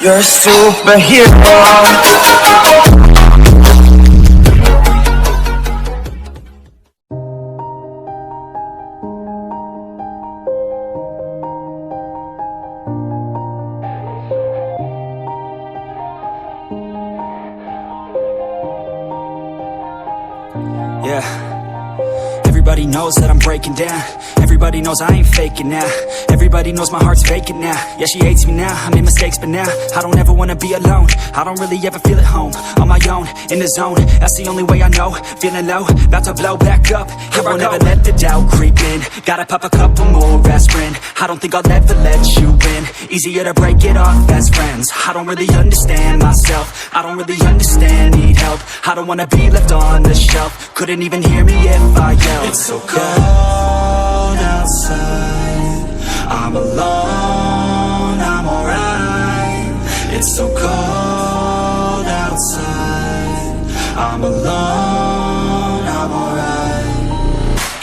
You're a superhero. Yeah. Everybody knows that I'm breaking down. Everybody knows I ain't faking now. Everybody knows my heart's vacant now. Yeah, she hates me now, I made mistakes but now I don't ever wanna be alone. I don't really ever feel at home. On my own, in the zone, that's the only way I know. Feeling low, about to blow back up. Here I won't ever let the doubt creep in. Gotta pop a couple more aspirin. I don't think I'll ever let you in. Easier to break it off as friends. I don't really understand myself. I don't really understand, need help. I don't wanna be left on the shelf. Couldn't even hear me if I yelled. It's so cold outside, I'm alone, I'm alright. It's so cold outside, I'm alone, I'm alright.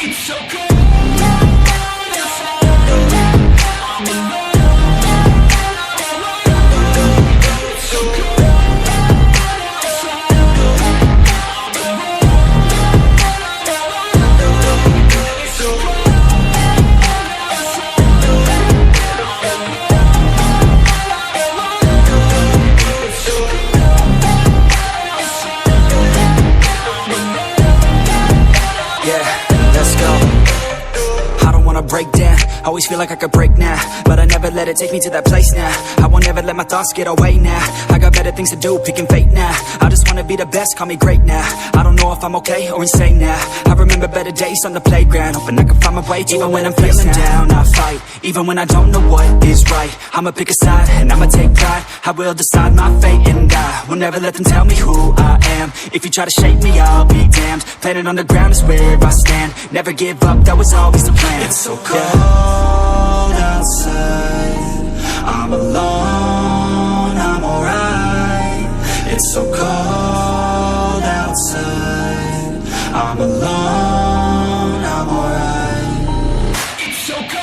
It's so cold. Break down, always feel like I could break now, but I never let it take me to that place now. I won't ever let my thoughts get away now. I got better things to do, picking fate now. I just wanna be the best, call me great now. I don't know if I'm okay or insane now. I remember better days on the playground, hoping I can find my way. Even when I'm feeling down, I fight. Even when I don't know what is right, I'ma pick a side and I'ma take pride. I will decide my fate and I will never let them tell me who I am. If you try to shape me, I'll be damned. Planet on the ground is where I stand. Never give up, that was always the plan. It's so cold outside, I'm alone, I'm alright. It's so cold outside, I'm alone, I'm alright. It's so cold.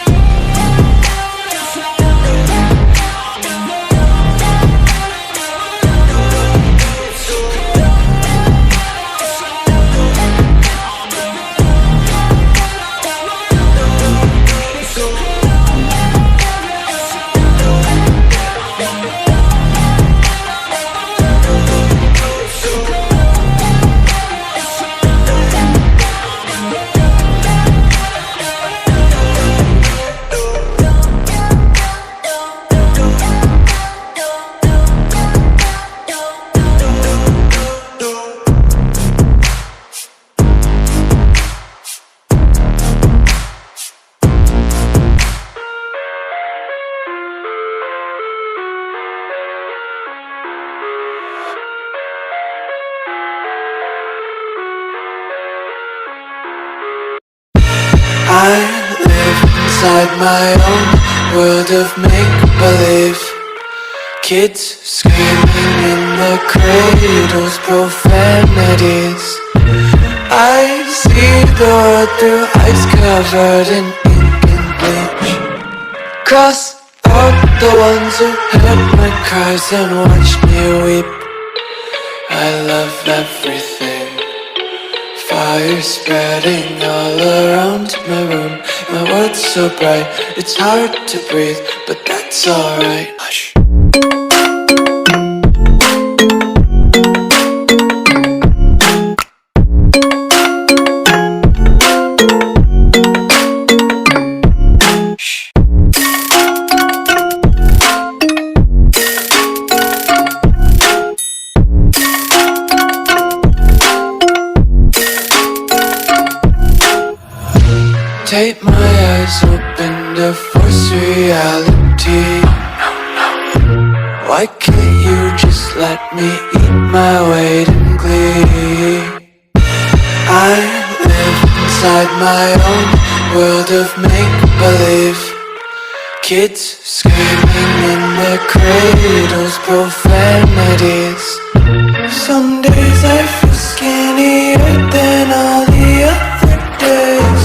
I live inside my own world of make-believe. Kids screaming in the cradles, profanities. I see the world through eyes covered in ink and bleach. Cross out the ones who heard my cries and watched me weep. I love everything. Fire spreading all around my room. My world's so bright, it's hard to breathe, but that's alright. Hush. Tape my eyes open to force reality. Why can't you just let me eat my weight in glee? I live inside my own world of make-believe. Kids screaming in their cradles, profanities. Some days I feel skinnier than all the other days.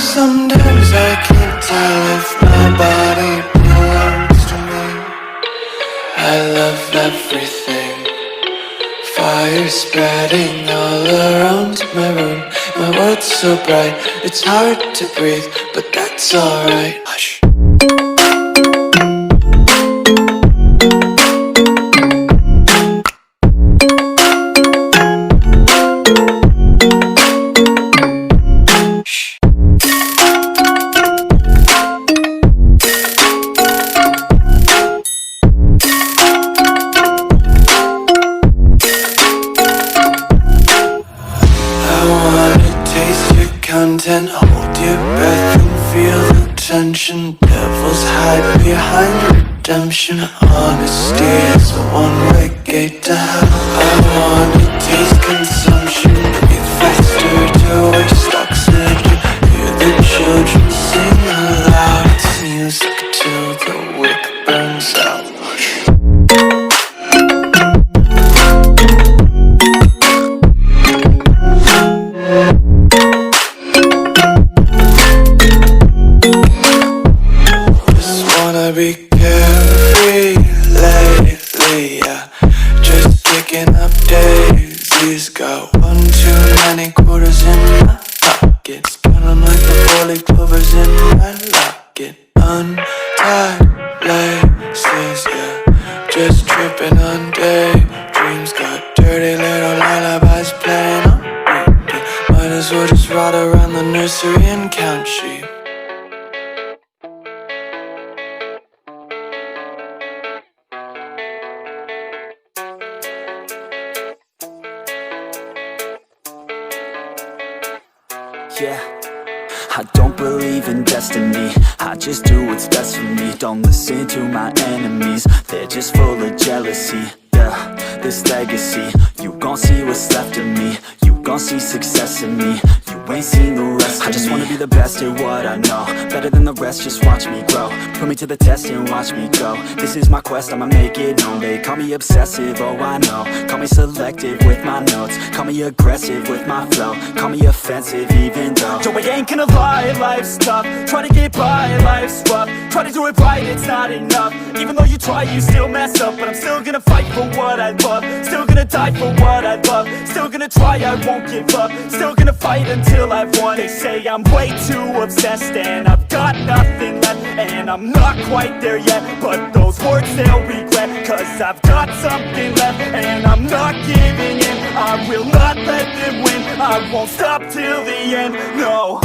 Sometimes I can't tell if my body belongs to me. I love everything. Fire spreading all around my room. My world's so bright, it's hard to breathe, but that's alright. Hush. Content, hold your breath and feel the tension. Devils hide behind redemption. Honesty is a one-way gate to hell. I wanna taste consumption. Breathe faster to waste oxygen. Hear the children sing aloud. It's music till the wick burns out. Be carefree lately, yeah. Just picking up daisies. Got one too many quarters in my pockets. Count 'em like the 4-leaf clovers in my locket. Untied laces, yeah. Just tripping on daydreams. Got dirty little lullabies playing on repeat. Might as well just ride around the nursery and count sheep. Yeah, I don't believe in destiny. I just do what's best for me. Don't listen to my enemies, they're just full of jealousy. Yeah, this legacy, you gon' see what's left of me. You gon' see success in me. You ain't seen the rest of me. I just wanna be the best at what I know. Better than the rest, just watch me grow. Put me to the test and watch me go. This is my quest, I'ma make it known. They call me obsessive, oh I know. Call me selective with my notes. Call me aggressive with my flow. Call me offensive even though Joe, I ain't gonna lie, life's tough. Try to get by, life's rough. Try to do it right, it's not enough. Even though you try, you still mess up. But I'm still gonna fight for what I love. Still gonna die for what I love. Still gonna try, I won't give up. Still gonna fight until I've won. They say I'm way too obsessed and I've got nothing left. And I'm not quite there yet, but those words they'll regret. Cause I've got something left and I'm not giving in. I will not let them win. I won't stop till the end, no.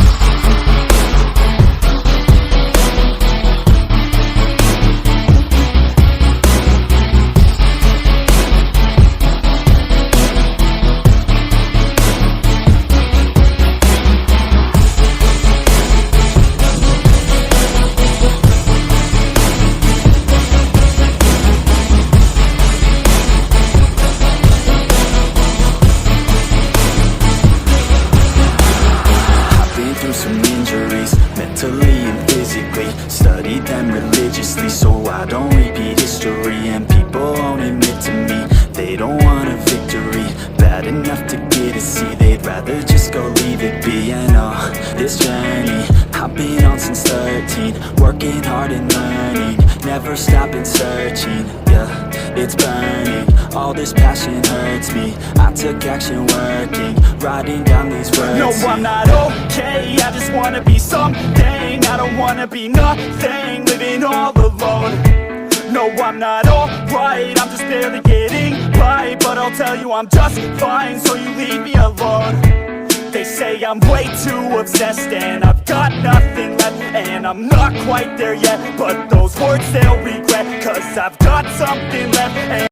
Mentally and physically, studied them religiously, so I don't repeat history. And people won't admit to me they don't want a victory bad enough to get a C. They'd rather just go leave it be. And this journey I've been on since 13, working hard and learning, never stopping searching. Yeah, it's burning, all this passion hurts me. I took action working, writing down these words. No, I'm not okay, I just wanna be something. I don't wanna be nothing, living all alone. No, I'm not alright, I'm just barely getting by. But I'll tell you I'm just fine, so you leave me alone. They say I'm way too obsessed and I've got nothing left. And I'm not quite there yet, but those words they'll regret. Cause I've got something left and